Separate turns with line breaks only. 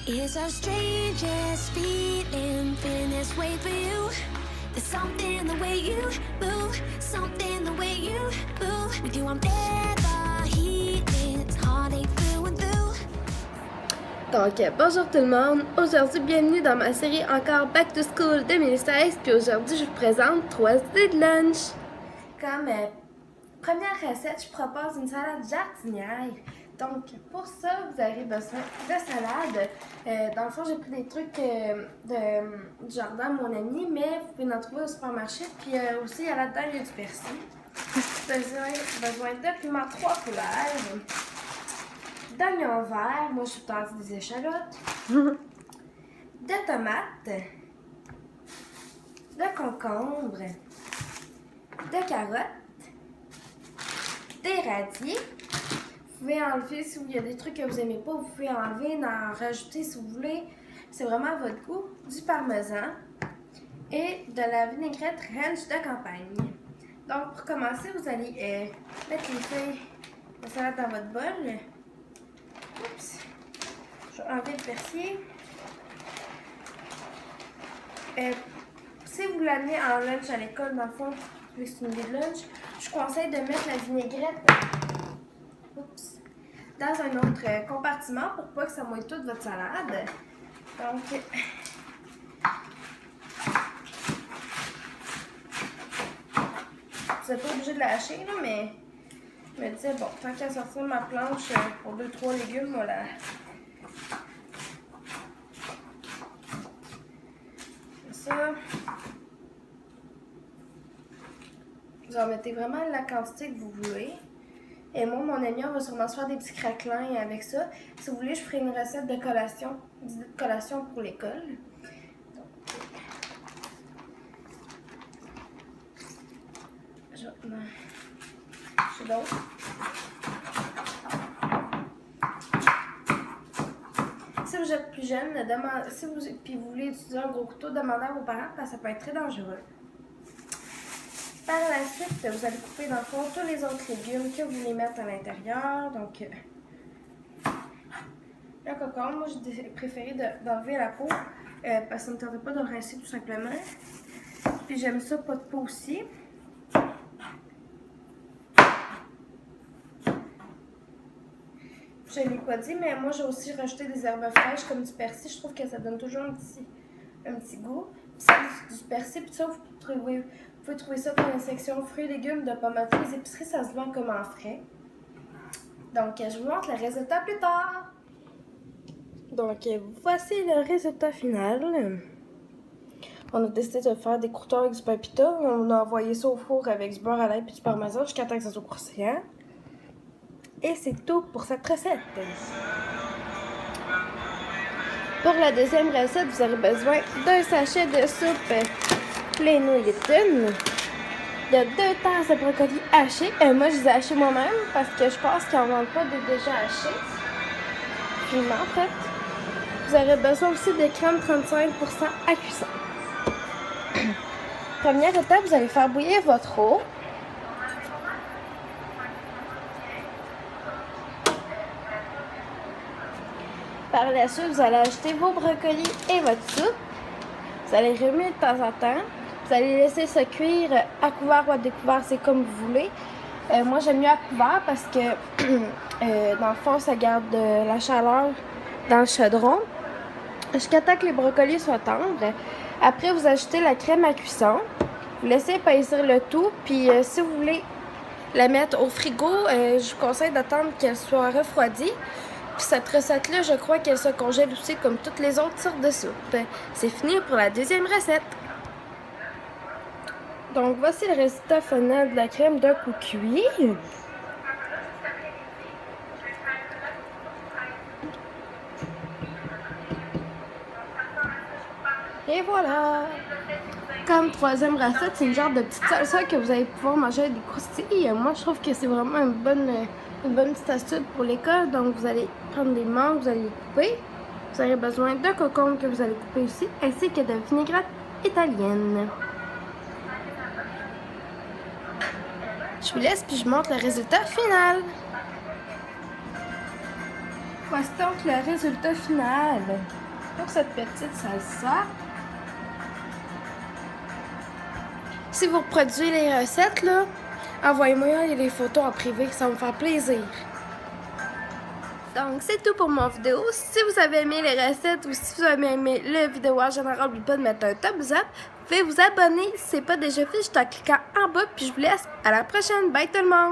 It's our strangest feeling this way for you. There's something the way you move, something the way you move. With you I'm never healing, it's heartache through and through.
Donc, bonjour tout le monde. Aujourd'hui, bienvenue dans ma série encore Back to School 2016. Puis aujourd'hui, je vous présente 3 idées de lunch. Comme première recette, je propose une salade jardinière. Donc, pour ça, vous avez besoin de salade. Dans le fond, j'ai pris des trucs du jardin de mon ami, mais vous pouvez en trouver au supermarché. Puis aussi, là-dedans, il y a du persil. Vous avez besoin de piments 3 couleurs, d'oignons verts, moi je suis partie des échalotes, de tomates, de concombres, de carottes, des radis. Vous pouvez enlever si il y a des trucs que vous n'aimez pas, vous pouvez enlever, en rajouter si vous voulez. C'est vraiment à votre goût. Du parmesan et de la vinaigrette ranch de campagne. Donc pour commencer, vous allez mettre les feuilles de salade dans votre bol. Oups. Je vais enlever le persil. Si vous l'amenez en lunch à l'école, dans le fond, c'est une idée de lunch, je vous conseille de mettre la vinaigrette dans un autre compartiment pour pas que ça mouille toute votre salade. Donc, vous n'êtes pas obligé de la hacher, là, mais je me disais, bon, tant qu'à sortir ma planche pour 2-3 légumes, voilà. Ça. Vous en mettez vraiment la quantité que vous voulez. Et moi, mon ami, on va sûrement se faire des petits craquelins avec ça. Si vous voulez, je ferai une recette de collation, d'idée de collation pour l'école. Je d'autres. Si vous êtes plus jeune, si vous voulez utiliser un gros couteau, demandez à vos parents parce que ça peut être très dangereux. Par la suite, vous allez couper dans le fond tous les autres légumes que vous voulez mettre à l'intérieur. Donc, le concombre, moi j'ai préféré d'enlever la peau parce que ça ne me tentait pas de le rincer tout simplement. Puis j'aime ça, pas de peau aussi. Je ne l'ai pas dit, mais moi j'ai aussi rajouté des herbes fraîches comme du persil. Je trouve que ça donne toujours un petit goût. Puis ça, du persil, puis ça, vous pouvez trouver ça dans la section fruits et légumes de pommes à les épiceries, ça se vend comme en frais. Donc, je vous montre le résultat plus tard. Donc, voici le résultat final. On a décidé de faire des croûtons avec du pain pita. On a envoyé ça au four avec du beurre à l'ail et du parmesan jusqu'à temps que ça soit croustillant. Et c'est tout pour cette recette. Pour la deuxième recette, vous aurez besoin d'un sachet de soupe plain Nuyton, de 2 tasses de brocolis hachés. Moi, je les ai hachés moi-même parce que je pense qu'ils n'en vendent pas de déjà hachés. Finement, en fait. Vous aurez besoin aussi de crème 35% à cuisson. Première étape, vous allez faire bouillir votre eau. Par la suite, vous allez ajouter vos brocolis et votre soupe. Vous allez remuer de temps en temps. Vous allez laisser se cuire à couvert ou à découvert, c'est comme vous voulez. Moi, j'aime mieux à couvert parce que, dans le fond, ça garde la chaleur dans le chaudron. Jusqu'à temps que les brocolis soient tendres. Après, vous ajoutez la crème à cuisson. Vous laissez épaissir le tout. Puis, si vous voulez la mettre au frigo, je vous conseille d'attendre qu'elle soit refroidie. Puis cette recette-là, je crois qu'elle se congèle aussi comme toutes les autres sortes de soupe. C'est fini pour la deuxième recette. Donc, voici le résultat final de la crème d'un coup cuit. Et voilà! Comme troisième recette, c'est une genre de petite salsa que vous allez pouvoir manger avec des croustilles. Moi, je trouve que c'est vraiment une bonne petite astuce pour l'école. Donc, vous allez prendre des mangues, vous allez les couper. Vous aurez besoin de concombres que vous allez couper aussi, ainsi que de vinaigrette italienne. Je vous laisse puis je montre le résultat final. Voici donc le résultat final. Pour cette petite salsa. Si vous reproduisez les recettes, là, envoyez-moi les photos en privé, ça va me faire plaisir. Donc, c'est tout pour mon vidéo. Si vous avez aimé les recettes ou si vous avez aimé la vidéo en général, n'oubliez pas de mettre un thumbs up. Vous pouvez vous abonner si ce n'est pas déjà fait juste en cliquant en bas. Puis je vous laisse à la prochaine. Bye tout le monde!